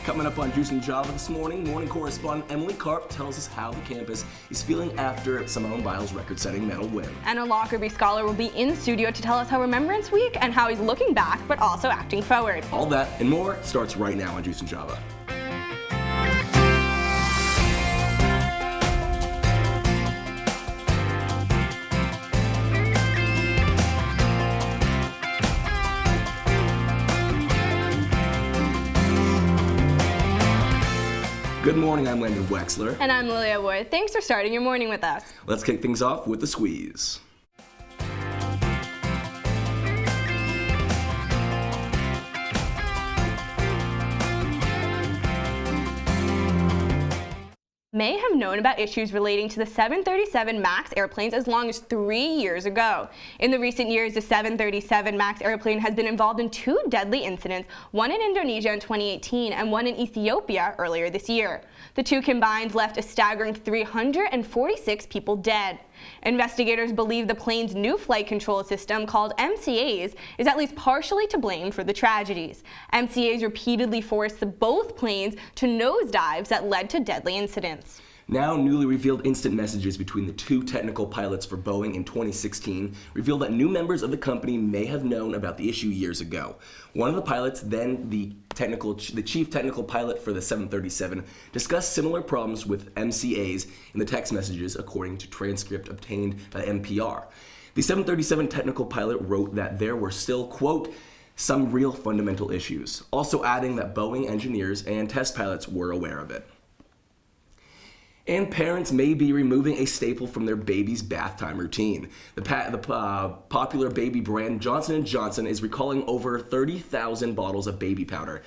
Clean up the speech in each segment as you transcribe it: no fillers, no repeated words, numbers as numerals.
Coming up on Juice and Java this morning, morning correspondent Emily Karp tells us how the campus is feeling after Simone Biles' record-setting medal win. And a Lockerbie scholar will be in studio to tell us how Remembrance Week and how he's looking back but also acting forward. All that and more starts right now on Juice and Java. Good morning, I'm Landon Wexler. And I'm Lilia Wood. Thanks for starting your morning with us. Let's kick things off with the squeeze. May have known about issues relating to the 737 MAX airplanes as long as 3 years ago. In the recent years, the 737 MAX airplane has been involved in 2 deadly incidents, one in Indonesia in 2018 and one in Ethiopia earlier this year. The 2 combined left a staggering 346 people dead. Investigators believe the plane's new flight control system, called MCAs, is at least partially to blame for the tragedies. MCAs repeatedly forced both planes to nosedives that led to deadly incidents. Now, newly revealed instant messages between the 2 technical pilots for Boeing in 2016 reveal that new members of the company may have known about the issue years ago. One of the pilots, then the chief technical pilot for the 737, discussed similar problems with MCAs in the text messages, according to transcript obtained by NPR. The 737 technical pilot wrote that there were still, quote, some real fundamental issues, also adding that Boeing engineers and test pilots were aware of it. And parents may be removing a staple from their baby's bath time routine. The popular baby brand Johnson & Johnson is recalling over 30,000 bottles of baby powder.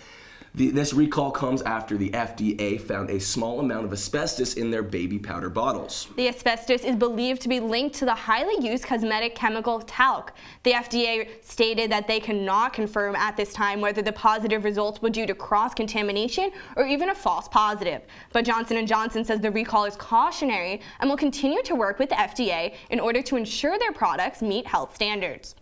This recall comes after the FDA found a small amount of asbestos in their baby powder bottles. The asbestos is believed to be linked to the highly used cosmetic chemical talc. The FDA stated that they cannot confirm at this time whether the positive results were due to cross-contamination or even a false positive. But Johnson & Johnson says the recall is cautionary and will continue to work with the FDA in order to ensure their products meet health standards.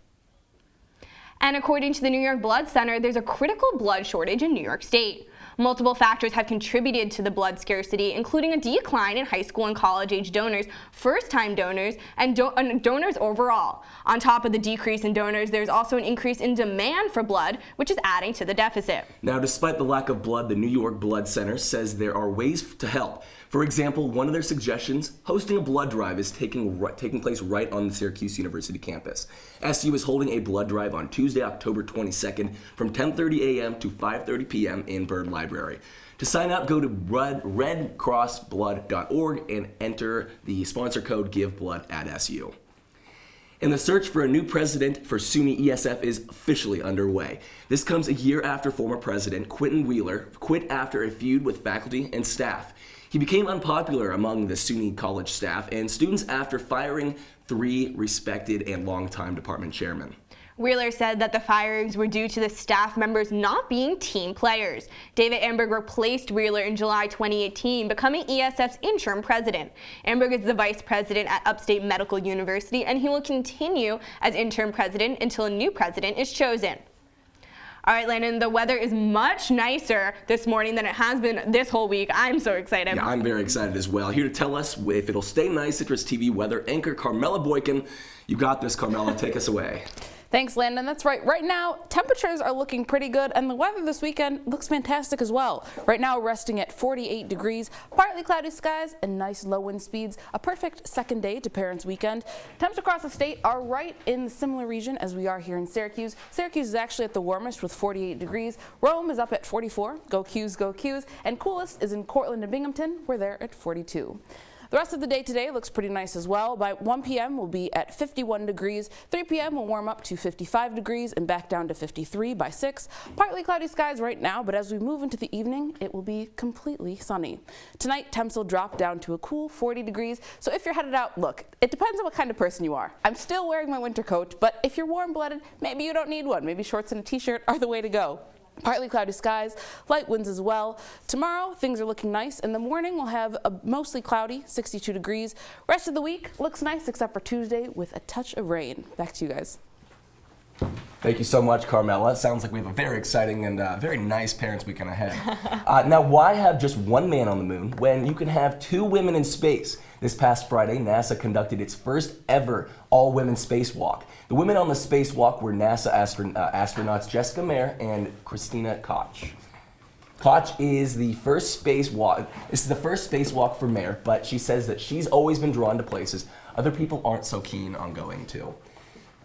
And according to the New York Blood Center, there's a critical blood shortage in New York State. Multiple factors have contributed to the blood scarcity, including a decline in high school and college-age donors, first-time donors, and donors overall. On top of the decrease in donors, there's also an increase in demand for blood, which is adding to the deficit. Now, despite the lack of blood, the New York Blood Center says there are ways to help. For example, one of their suggestions, hosting a blood drive, is taking place right on the Syracuse University campus. SU is holding a blood drive on Tuesday, October 22nd from 10:30 a.m. to 5:30 p.m. in Byrd Library. To sign up, go to redcrossblood.org and enter the sponsor code GIVEBLOOD at SU. And the search for a new president for SUNY ESF is officially underway. This comes a year after former president Quentin Wheeler quit after a feud with faculty and staff. He became unpopular among the SUNY college staff and students after firing 3 respected and longtime department chairmen. Wheeler said that the firings were due to the staff members not being team players. David Amberg replaced Wheeler in July 2018, becoming ESF's interim president. Amberg is the vice president at Upstate Medical University, and he will continue as interim president until a new president is chosen. All right, Landon, the weather is much nicer this morning than it has been this whole week. I'm so excited. Yeah, I'm very excited as well. Here to tell us if it'll stay nice, CitrusTV weather anchor Carmela Boykin. You got this, Carmela. Take us away. Thanks, Landon. That's right. Right now, temperatures are looking pretty good, and the weather this weekend looks fantastic as well. Right now, we're resting at 48 degrees, partly cloudy skies, and nice low wind speeds. A perfect second day to Parents' Weekend. Temps across the state are right in the similar region as we are here in Syracuse. Syracuse is actually at the warmest with 48 degrees. Rome is up at 44. Go Qs, go Qs. And coolest is in Cortland and Binghamton. We're there at 42. The rest of the day today looks pretty nice as well. By 1 p.m. we'll be at 51 degrees. 3 p.m. will warm up to 55 degrees and back down to 53 by 6. Partly cloudy skies right now, but as we move into the evening, it will be completely sunny. Tonight, temps will drop down to a cool 40 degrees. So if you're headed out, look, it depends on what kind of person you are. I'm still wearing my winter coat, but if you're warm-blooded, maybe you don't need one. Maybe shorts and a t-shirt are the way to go. Partly cloudy skies, light winds as well. Tomorrow, things are looking nice. In the morning, we'll have a mostly cloudy, 62 degrees. Rest of the week looks nice except for Tuesday with a touch of rain. Back to you guys. Thank you so much, Carmela. Sounds like we have a very exciting and very nice Parents Weekend ahead. Now, why have just one man on the moon when you can have 2 women in space? This past Friday, NASA conducted its first ever all-women spacewalk. The women on the spacewalk were NASA astronauts Jessica Meir and Christina Koch. Koch is the first spacewalk. This is the first spacewalk for Meir, but she says that she's always been drawn to places other people aren't so keen on going to.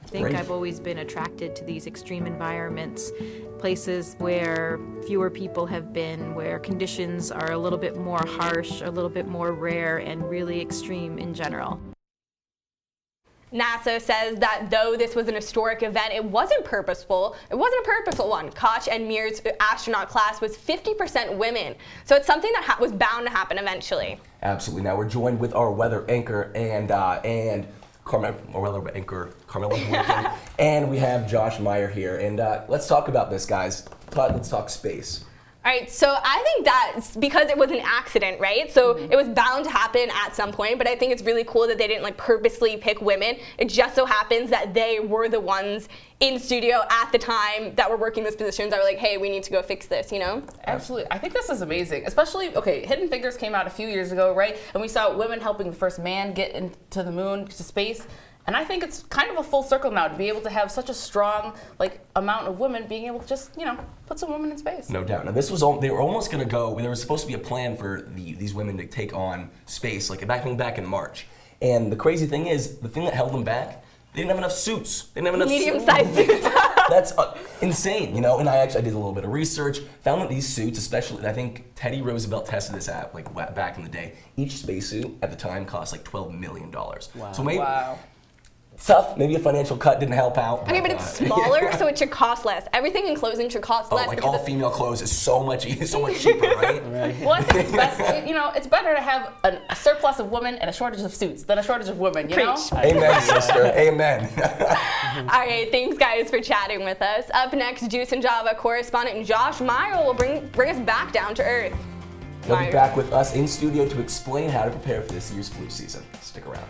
I think I've always been attracted to these extreme environments, places where fewer people have been, where conditions are a little bit more harsh, a little bit more rare, and really extreme in general. NASA says that though this was an historic event, it wasn't purposeful. It wasn't a purposeful one. Koch and Meir's astronaut class was 50% women. So it's something that was bound to happen eventually. Absolutely. Now we're joined with our weather anchor and Carmela Lincoln, and we have Josh Meyers here. And let's talk about this, guys. Let's talk space. All right, so I think that's because it was an accident, right? So it was bound to happen at some point, but I think it's really cool that they didn't purposely pick women. It just so happens that they were the ones in studio at the time that were working those positions that were like, hey, we need to go fix this, you know? Absolutely. I think this is amazing. Especially, okay, Hidden Figures came out a few years ago, right? And we saw women helping the first man get into the moon, to space. And I think it's kind of a full circle now to be able to have such a strong amount of women being able to just, put some women in space. No doubt. Now this was they were almost going to go. There was supposed to be a plan for these women to take on space, back in March. And the crazy thing is, the thing that held them back, they didn't have enough suits. They didn't have enough medium-sized suits. That's insane, And I did a little bit of research, found that these suits, especially, I think Teddy Roosevelt tested this out back in the day. Each spacesuit at the time cost $12 million. Wow. So maybe. Wow. Tough. Maybe a financial cut didn't help out. Okay, but it's smaller, so it should cost less. Everything in clothing should cost less. All female clothes is so much cheaper, right? Well, I think it's best. It's better to have a surplus of women and a shortage of suits than a shortage of women. You know? Amen, sister. Amen. All right, thanks guys for chatting with us. Up next, Juice and Java correspondent Josh Meyers will bring us back down to earth. He'll be back with us in studio to explain how to prepare for this year's flu season. Stick around.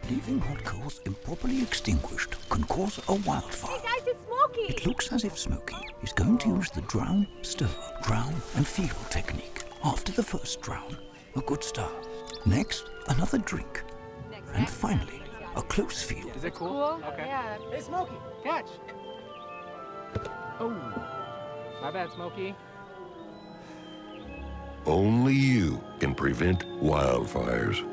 Leaving hot coals improperly extinguished can cause a wildfire. Hey guys, it's Smokey! It looks as if Smokey is going to use the drown, stir, drown, and feel technique. After the first drown, a good start. Next, another drink. And finally, a close feel. Is it cool? Okay. Yeah. Hey, Smokey, catch! Oh, my bad, Smokey. Only you can prevent wildfires.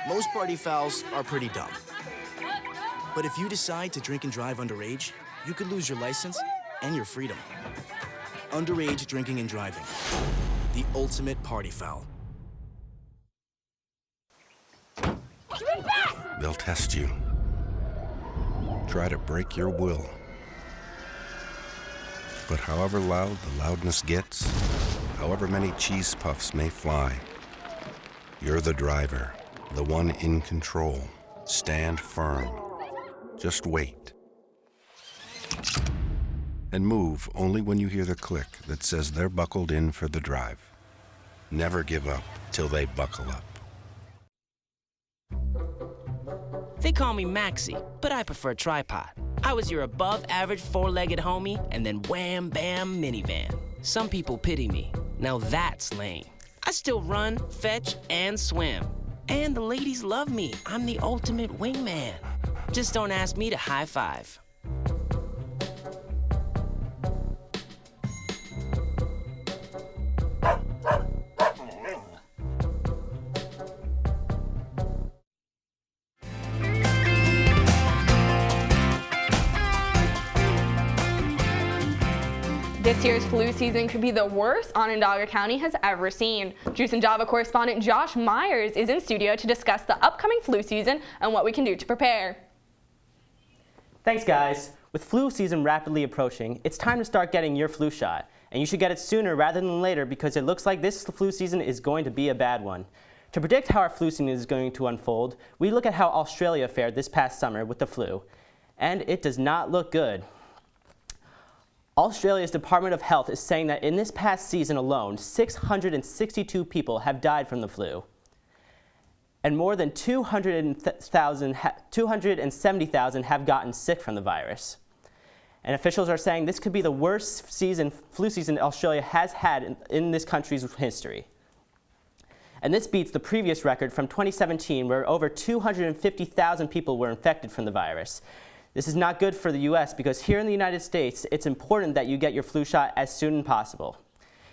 Most party fouls are pretty dumb. But if you decide to drink and drive underage, you could lose your license and your freedom. Underage drinking and driving. The ultimate party foul. They'll test you. Try to break your will. But however loud the loudness gets, however many cheese puffs may fly, you're the driver. The one in control. Stand firm. Just wait. And move only when you hear the click that says they're buckled in for the drive. Never give up till they buckle up. They call me Maxie, but I prefer tripod. I was your above-average four-legged homie, and then wham-bam minivan. Some people pity me. Now that's lame. I still run, fetch, and swim. And the ladies love me. I'm the ultimate wingman. Just don't ask me to high five. This year's flu season could be the worst Onondaga County has ever seen. Juice and Java correspondent Josh Meyers is in studio to discuss the upcoming flu season and what we can do to prepare. Thanks, guys. With flu season rapidly approaching, it's time to start getting your flu shot. And you should get it sooner rather than later because it looks like this flu season is going to be a bad one. To predict how our flu season is going to unfold, we look at how Australia fared this past summer with the flu, and it does not look good. Australia's Department of Health is saying that in this past season alone, 662 people have died from the flu, and more than 270,000 have gotten sick from the virus. And officials are saying this could be the worst flu season Australia has had in this country's history. And this beats the previous record from 2017, where over 250,000 people were infected from the virus. This is not good for the US because here in the United States, it's important that you get your flu shot as soon as possible.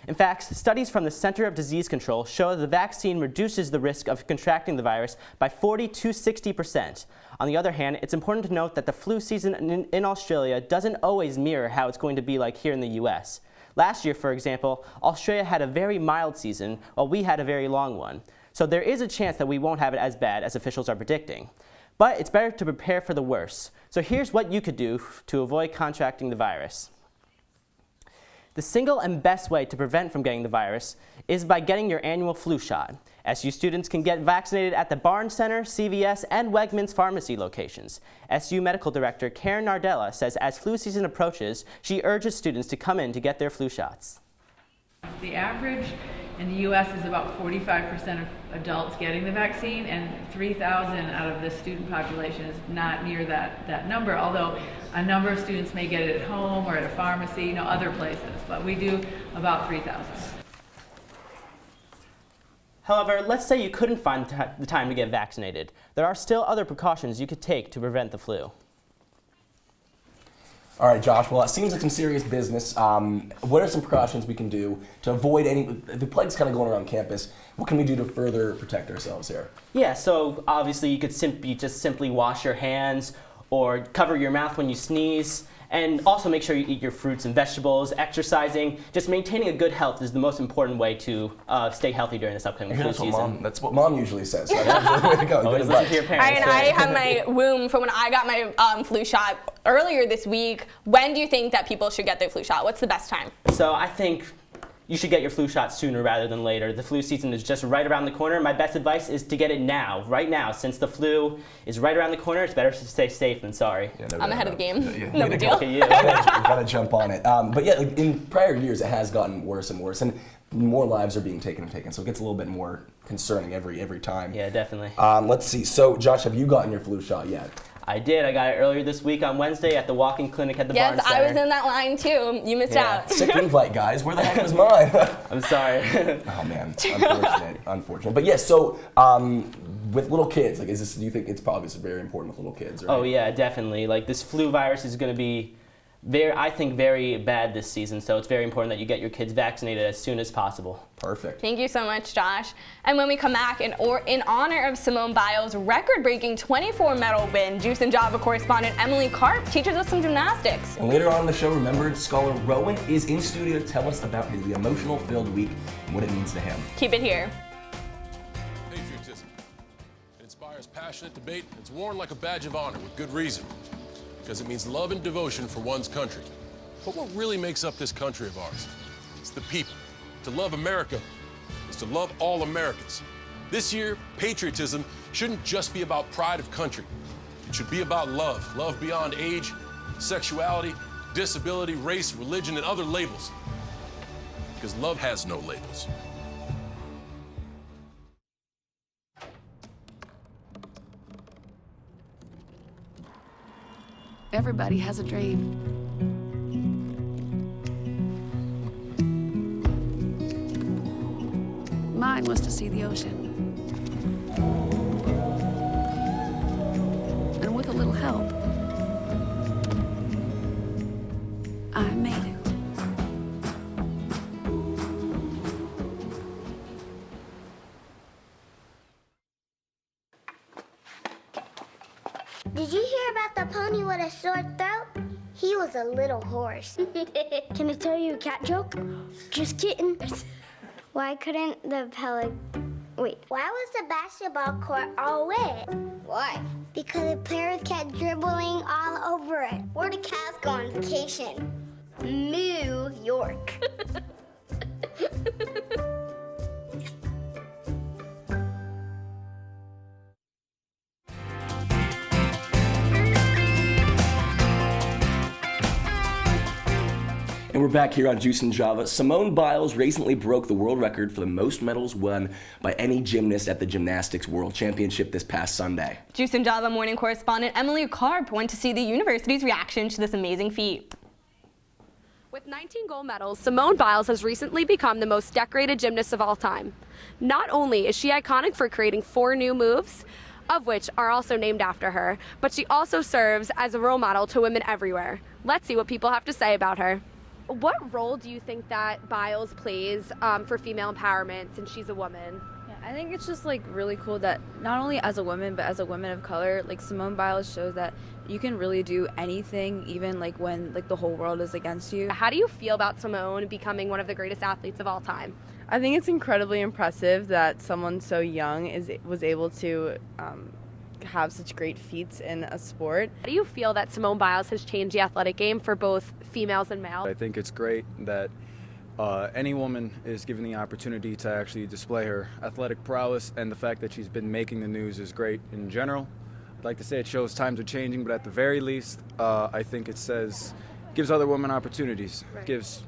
In fact, studies from the Center of Disease Control show that the vaccine reduces the risk of contracting the virus by 40 to 60%. On the other hand, it's important to note that the flu season in Australia doesn't always mirror how it's going to be like here in the US. Last year, for example, Australia had a very mild season, while we had a very long one. So there is a chance that we won't have it as bad as officials are predicting. But it's better to prepare for the worst. So here's what you could do to avoid contracting the virus. The single and best way to prevent from getting the virus is by getting your annual flu shot. SU students can get vaccinated at the Barnes Center, CVS, and Wegmans pharmacy locations. SU Medical Director Karen Nardella says as flu season approaches, she urges students to come in to get their flu shots. The average in the U.S. is about 45% of adults getting the vaccine, and 3,000 out of the student population is not near that number, although a number of students may get it at home or at a pharmacy, other places, but we do about 3,000. However, let's say you couldn't find the time to get vaccinated. There are still other precautions you could take to prevent the flu. All right, Josh, well, it seems like some serious business. What are some precautions we can do to avoid the plague's kind of going around campus? What can we do to further protect ourselves here? Yeah, so obviously you could simply wash your hands or cover your mouth when you sneeze. And also make sure you eat your fruits and vegetables, exercising. Just maintaining a good health is the most important way to stay healthy during this upcoming flu season. That's what Mom usually says. So that's the way to go. Always listen to your parents. I had my womb from when I got my flu shot earlier this week. When do you think that people should get their flu shot? What's the best time? So I think you should get your flu shot sooner rather than later. The flu season is just right around the corner. My best advice is to get it now, right now. Since the flu is right around the corner, it's better to stay safe than sorry. Yeah, I'm ahead of the game. No big deal. You gotta jump on it. But yeah, in prior years, it has gotten worse and worse, and more lives are being taken, so it gets a little bit more concerning every time. Yeah, definitely. Let's see. So, Josh, have you gotten your flu shot yet? I did. I got it earlier this week on Wednesday at the walk-in clinic at the Barnes Center. Yes, I was in that line too. You missed out. Sick invite, guys. Where the heck was mine? I'm sorry. Oh man, unfortunate. But yes, so with little kids, do you think it's probably very important with little kids? Right? Oh yeah, definitely. This flu virus is going to be very bad this season, so it's very important that you get your kids vaccinated as soon as possible. Perfect. Thank you so much, Josh. And when we come back, in honor of Simone Biles' record-breaking 24-medal win, Juice and Java correspondent Emily Karp teaches us some gymnastics. And later on in the show, remembered scholar Rowan is in studio to tell us about the emotional-filled week and what it means to him. Keep it here. Patriotism. It inspires passionate debate. It's worn like a badge of honor with good reason. Because it means love and devotion for one's country. But what really makes up this country of ours? It's the people. To love America is to love all Americans. This year, patriotism shouldn't just be about pride of country. It should be about love. Love beyond age, sexuality, disability, race, religion, and other labels. Because love has no labels. Everybody has a dream. Mine was to see the ocean. And with a little help, I made it. Did you hear about the pony with a sore throat? He was a little horse. Can I tell you a cat joke? Just kidding. Why couldn't the Why was the basketball court all wet? Why? Because the players kept dribbling all over it. Where'd the cats go on vacation? New York. And we're back here on Juice and Java. Simone Biles recently broke the world record for the most medals won by any gymnast at the Gymnastics World Championship this past Sunday. Juice and Java morning correspondent Emily Karp went to see the university's reaction to this amazing feat. With 19 gold medals, Simone Biles has recently become the most decorated gymnast of all time. Not only is she iconic for creating 4 new moves, of which are also named after her, but she also serves as a role model to women everywhere. Let's see what people have to say about her. What role do you think that Biles plays for female empowerment since she's a woman? I think it's just like really cool that not only as a woman but as a woman of color, like Simone Biles shows that you can really do anything, even like when like the whole world is against you. How do you feel about Simone becoming one of the greatest athletes of all time? I think it's incredibly impressive that someone so young was able to have such great feats in a sport. How do you feel that Simone Biles has changed the athletic game for both females and males? I think it's great that any woman is given the opportunity to actually display her athletic prowess, and the fact that she's been making the news is great in general. I'd like to say it shows times are changing, but at the very least, I think it gives other women opportunities, gives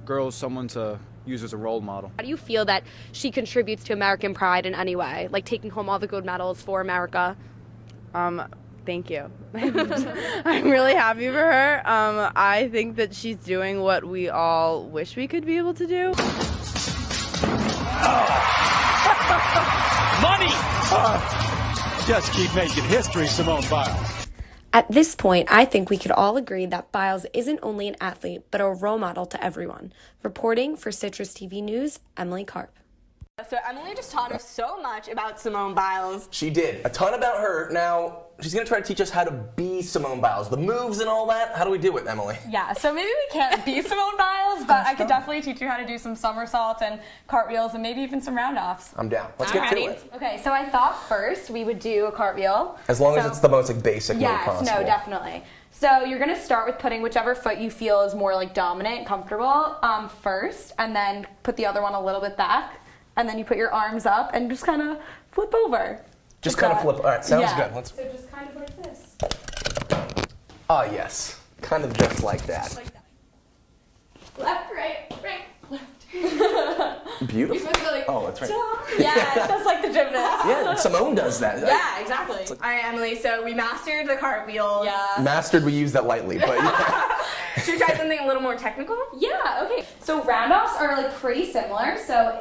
girls someone to use as a role model. How do you feel that she contributes to American pride in any way, like taking home all the gold medals for America? Thank you. I'm really happy for her. I think that she's doing what we all wish we could be able to do. Money! Just keep making history, Simone Biles. At this point, I think we could all agree that Biles isn't only an athlete, but a role model to everyone. Reporting for CitrusTV News, Emily Karp. So Emily just taught us so much about Simone Biles. She did. A ton about her. Now, she's going to try to teach us how to be Simone Biles. The moves and all that. How do we do it, Emily? Yeah, so maybe we can't be Simone Biles, but I could definitely teach you how to do some somersaults and cartwheels and maybe even some round-offs. I'm down. Let's get to it. Okay, so I thought first we would do a cartwheel. As long as it's the most basic move possible. Yes, no, definitely. So you're going to start with putting whichever foot you feel is more dominant, comfortable first, and then put the other one a little bit back. And then you put your arms up and just kind of flip over. Just kind of flip. All right, sounds good. So just kind of like this. Ah, yes. Kind of just like that. Like that. Left, right, left. Beautiful. You're supposed to go like, oh, that's right. Yeah, it's just like the gymnast. Yeah, Simone does that. Yeah, exactly. All right, Emily, so we mastered the cartwheels. Yeah. Mastered, we use that lightly, but yeah. Should we try something a little more technical? Yeah, okay. So round-offs are pretty similar,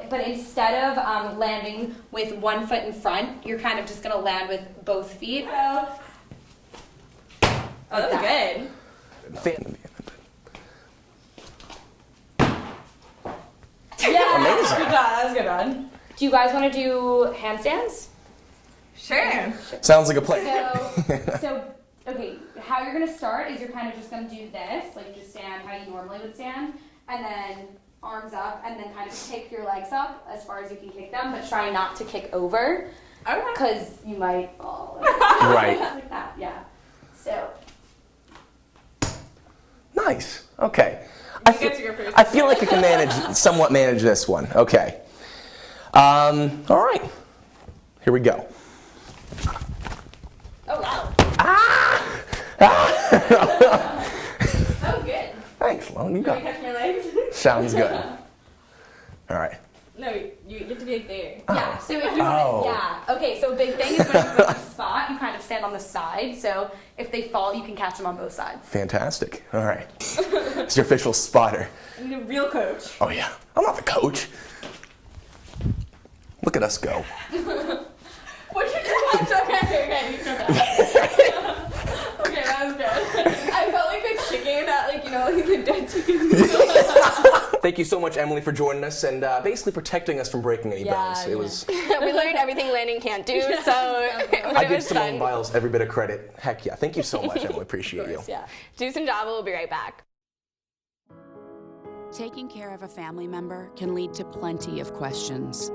but instead of landing with one foot in front, you're kind of just going to land with both feet. Oh, that was good. Yeah, amazing. Good job. That was a good one. Do you guys want to do handstands? Sure. Sounds like a plan. Okay, how you're going to start is you're kind of just going to do this, just stand how you normally would stand, and then arms up, and then kind of kick your legs up as far as you can kick them, but try not to kick over, because you might fall. Right. Like that, yeah. So. Nice. Okay. I feel like I can somewhat manage this one. Okay. All right. Here we go. Oh, wow. That was good. Thanks, Lone. You got Can I catch my legs? Sounds good. All right. No, you have to be there. Yeah, so if you okay, so a big thing is when you put a spot, you kind of stand on the side, so if they fall, you can catch them on both sides. Fantastic. All right. It's your official spotter. I'm the real coach. Oh, yeah. I'm not the coach. Look at us go. What's your okay, you can that. Okay, that was good. I felt like a chicken that, like the dead chicken. Thank you so much, Emily, for joining us and basically protecting us from breaking any bones. It was. We learned everything Landon can't do, so I give Simone Biles every bit of credit. Heck yeah. Thank you so much, Emily. Appreciate you. Yeah. Juice and Java will be right back. Taking care of a family member can lead to plenty of questions.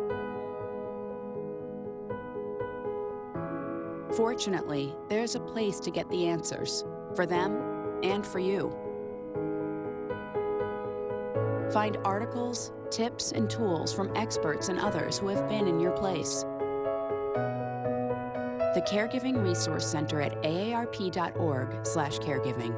Fortunately, there's a place to get the answers, for them and for you. Find articles, tips, and tools from experts and others who have been in your place. The Caregiving Resource Center at aarp.org/caregiving.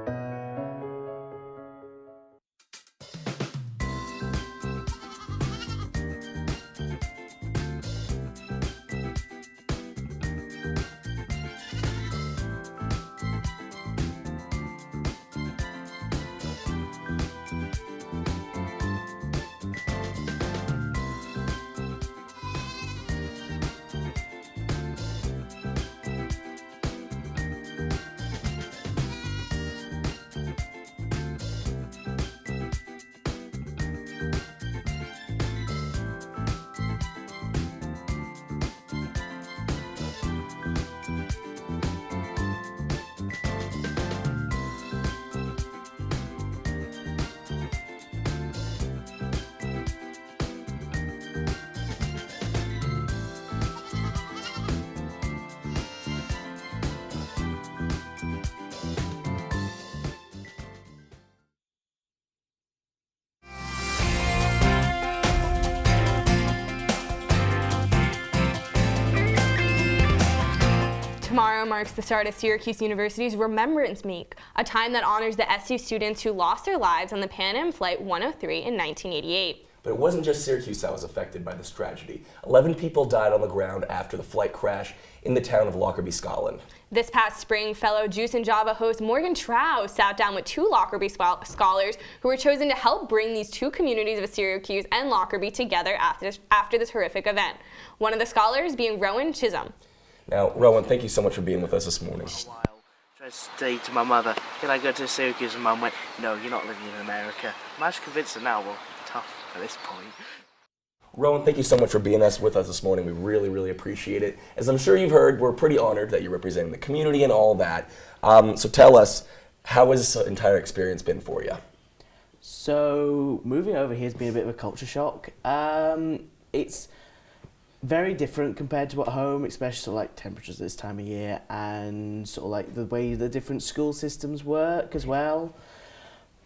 Tomorrow marks the start of Syracuse University's Remembrance Week, a time that honors the SU students who lost their lives on the Pan Am Flight 103 in 1988. But it wasn't just Syracuse that was affected by this tragedy. 11 people died on the ground after the flight crash in the town of Lockerbie, Scotland. This past spring, fellow Juice and Java host Morgan Trow sat down with two Lockerbie scholars who were chosen to help bring these two communities of Syracuse and Lockerbie together after this horrific event. One of the scholars being Rowan Chisholm. Now, Rowan, thank you so much for being with us this morning. Tried to say to my mother, can I go to Syracuse? And Mum went, no, you're not living in America. Managed to convince her now, well, tough at this point. Rowan, thank you so much for being with us this morning. We really, really appreciate it. As I'm sure you've heard, we're pretty honored that you're representing the community and all that. So tell us, how has this entire experience been for you? So moving over here has been a bit of a culture shock. It's very different compared to at home, especially sort of like temperatures this time of year and sort of like the way the different school systems work as well.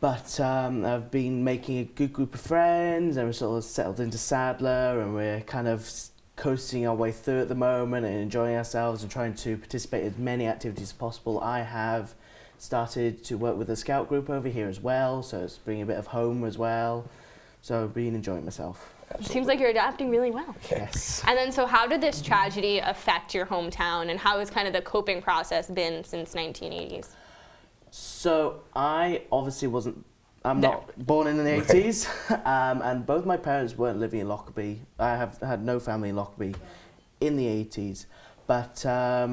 But I've been making a good group of friends and we're sort of settled into Sadler and we're kind of coasting our way through at the moment and enjoying ourselves and trying to participate in as many activities as possible. I have started to work with a scout group over here as well, so it's bringing a bit of home as well. So I've been enjoying myself. It seems like you're adapting really well. Yes. And then, so how did this tragedy affect your hometown, and how has kind of the coping process been since 1980s? So I obviously I'm not born in the 80s, and both my parents weren't living in Lockerbie. I have had no family in Lockerbie in the 80s, but I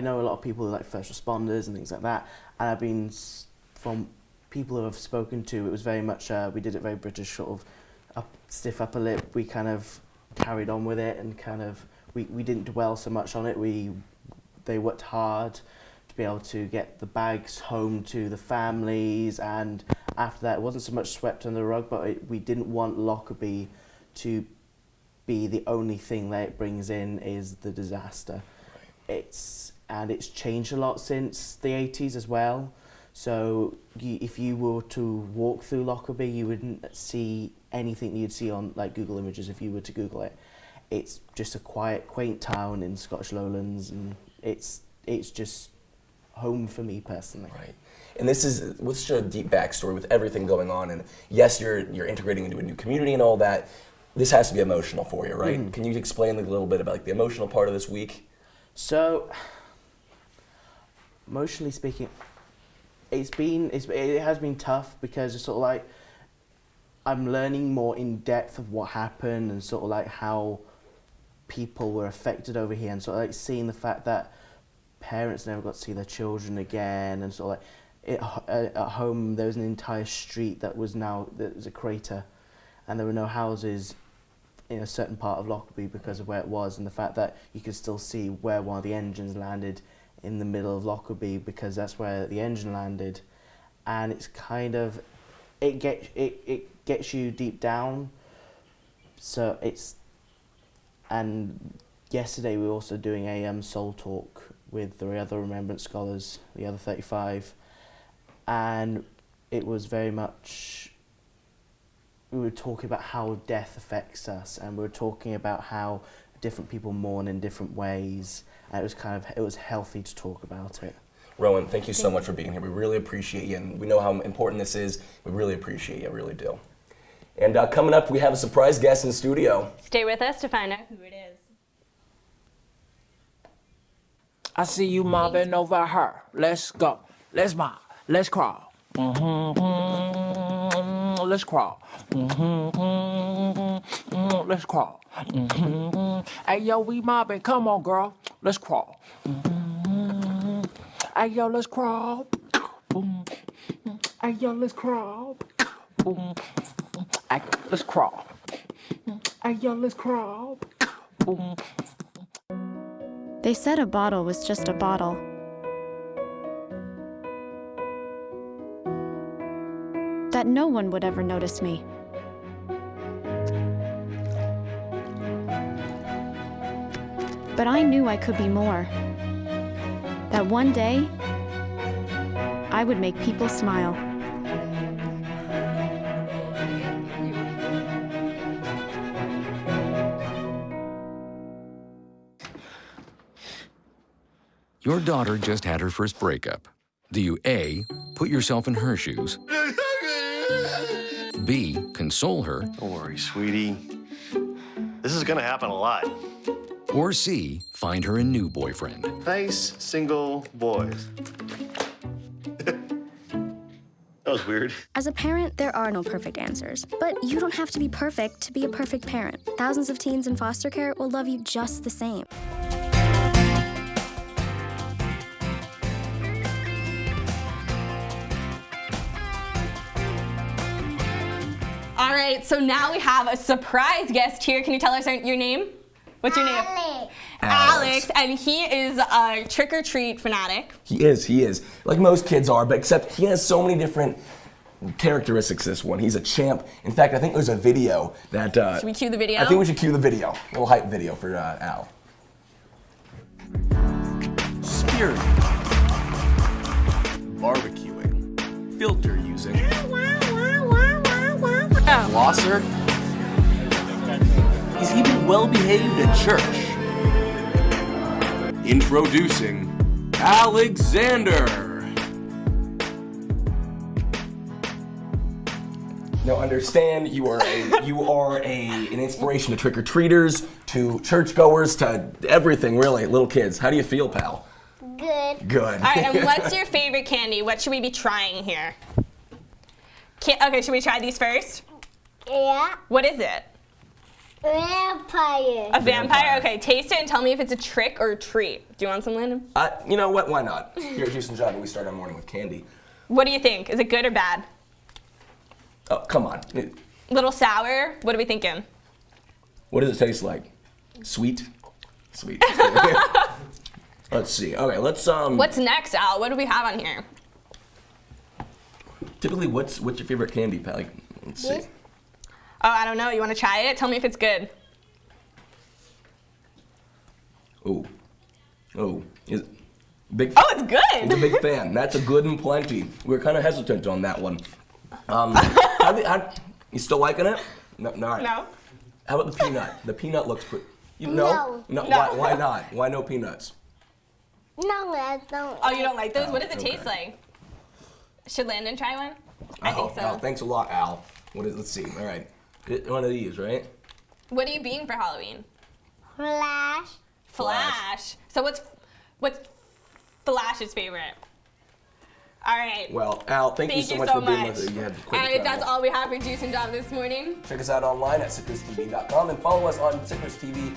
know a lot of people who are like first responders and things like that, and I've been from people who I've spoken to, it was very much, we did it very British, sort of stiff upper lip. We kind of carried on with it and kind of, we didn't dwell so much on it. They worked hard to be able to get the bags home to the families, and after that it wasn't so much swept under the rug, but we didn't want Lockerbie to be the only thing that it brings in is the disaster. It's changed a lot since the 80s as well. So if you were to walk through Lockerbie, you wouldn't see anything you'd see on like Google Images if you were to Google it. It's just a quiet, quaint town in Scottish Lowlands, and it's just home for me personally. Right. And this is with such a deep backstory with everything going on, and yes, you're integrating into a new community and all that. This has to be emotional for you, right? Mm. Can you explain a little bit about like the emotional part of this week? So, emotionally speaking, it has been tough because it's sort of like I'm learning more in depth of what happened and sort of like how people were affected over here, and sort of like seeing the fact that parents never got to see their children again, and sort of like at home there was an entire street that was a crater, and there were no houses in a certain part of Lockerbie because of where it was, and the fact that you could still see where one of the engines landed in the middle of Lockerbie because that's where the engine landed, and it's kind of it gets you deep down. So and yesterday we were also doing a soul talk with the other Remembrance Scholars, the other 35, and it was very much, we were talking about how death affects us, and we were talking about how different people mourn in different ways, and it was healthy to talk about it. Rowan, thank you so much for being here. We really appreciate you, and we know how important this is. We really appreciate you, really do. And coming up, we have a surprise guest in the studio. Stay with us to find out who it is. I see you mobbing over her. Let's go. Let's mob. Let's crawl. Let's crawl. Let's crawl. Hey, yo, we mobbing. Come on, girl. Let's crawl. Hey, yo, let's crawl. Hey, yo, let's crawl. Boom. Hey, let's crawl. Hey, yo, let's crawl. Boom. They said a bottle was just a bottle. That no one would ever notice me. But I knew I could be more. That one day, I would make people smile. Your daughter just had her first breakup. Do you A, put yourself in her shoes? B, console her? Don't worry, sweetie. This is gonna happen a lot. Or C, find her a new boyfriend? Nice, single boys. That was weird. As a parent, there are no perfect answers. But you don't have to be perfect to be a perfect parent. Thousands of teens in foster care will love you just the same. All right, so now we have a surprise guest here. Can you tell us your name? What's your name? Alex, and he is a trick-or-treat fanatic. He is. Like most kids are, but except he has so many different characteristics, this one. He's a champ. In fact, I think there's a video that... should we cue the video? I think we should cue the video. A little hype video for Al. Spirit. Barbecuing. Filter using. Flosser. He's even well-behaved at church. Introducing Alexander. Now understand, you are an inspiration to trick-or-treaters, to churchgoers, to everything really, little kids. How do you feel, pal? Good. Good. All right, and what's your favorite candy? What should we be trying here? Okay, should we try these first? Yeah. What is it? Vampire. A vampire? Okay, taste it and tell me if it's a trick or a treat. Do you want some, Landon? You know what? Why not? Here at Juice and Java, we start our morning with candy. What do you think? Is it good or bad? Oh, come on. Little sour? What are we thinking? What does it taste like? Sweet? Sweet. Let's see. Okay, let's What's next, Al? What do we have on here? Typically, what's your favorite candy, pal? Like, let's see. Oh, I don't know. You want to try it? Tell me if it's good. Oh, is big. Oh, it's good. He's a big fan. That's a good and plenty. We were kind of hesitant on that one. You still liking it? No. All right. No. How about the peanut? The peanut looks pretty. No. Why not? Why no peanuts? No, I don't. Oh, you don't like those? What does it taste like? Should Landon try one? I think so. Oh, thanks a lot, Al. Let's see. All right. One of these, right? What are you being for Halloween? Flash. So what's Flash's favorite? All right. Well, Al, thank you so much for being with us. You had all right, that's all we have for Juice and Java this morning. Check us out online at CitrusTV.com and follow us on CitrusTV